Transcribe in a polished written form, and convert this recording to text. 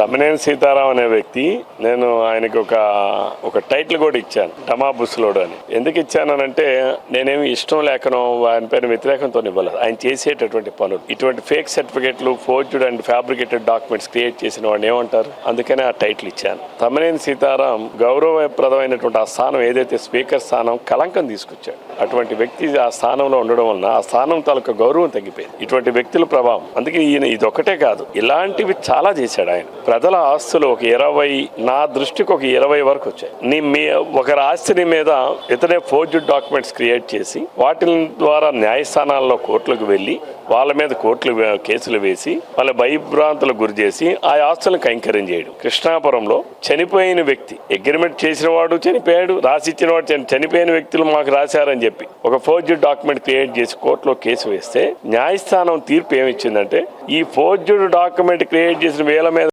తమ్మినేని సీతారాం అనే వ్యక్తి, నేను ఆయనకి ఒక టైటిల్ కూడా ఇచ్చాను, డమా బుస్లోడు అని. ఎందుకు ఇచ్చానంటే నేనేమి ఇష్టం లేకనో ఆయన పైన వ్యతిరేకంతో ఇవ్వలేదు. ఆయన చేసేటటువంటి పనులు, ఇటువంటి ఫేక్ సర్టిఫికెట్లు, forged and fabricated documents create చేసిన వాడిని ఏమంటారు, అందుకనే ఆ టైటిల్ ఇచ్చాను. తమ్మినేని సీతారాం గౌరవప్రదమైనటువంటి ఆ స్థానం ఏదైతే స్పీకర్ స్థానం కలంకం తీసుకొచ్చాడు. అటువంటి వ్యక్తి ఆ స్థానంలో ఉండడం వలన ఆ స్థానం తాలూకా గౌరవం తగ్గిపోయింది. ఇటువంటి వ్యక్తుల ప్రభావం. అందుకే ఈయన ఇదొక్కటే కాదు, ఇలాంటివి చాలా చేశాడు ఆయన. ప్రజల ఆస్తులు ఒక 20, నా దృష్టికి ఒక 20 వరకు వచ్చాయి. ఒకరి ఆస్తిని మీద ఇతనే ఫోర్జ్డ్ డాక్యుమెంట్స్ క్రియేట్ చేసి వాటి ద్వారా న్యాయస్థానాల్లో కోర్టులకు వెళ్లి వాళ్ళ మీద కేసులు వేసి వాళ్ళ భయభ్రాంతులకు గురి చేసి ఆ ఆస్తులను కైంకర్యం చేయడం. కృష్ణాపురంలో చనిపోయిన వ్యక్తి, అగ్రిమెంట్ చేసిన వాడు చనిపోయాడు, రాసిచ్చిన వాడు చనిపోయిన వ్యక్తులు మాకు రాశారని చెప్పి ఒక ఫోర్జ్డ్ డాక్యుమెంట్ క్రియేట్ చేసి కోర్టులో కేసు వేస్తే న్యాయస్థానం తీర్పు ఏమిచ్చిందంటే ఈ ఫోర్జ్డ్ డాక్యుమెంట్ క్రియేట్ చేసిన వేల మీద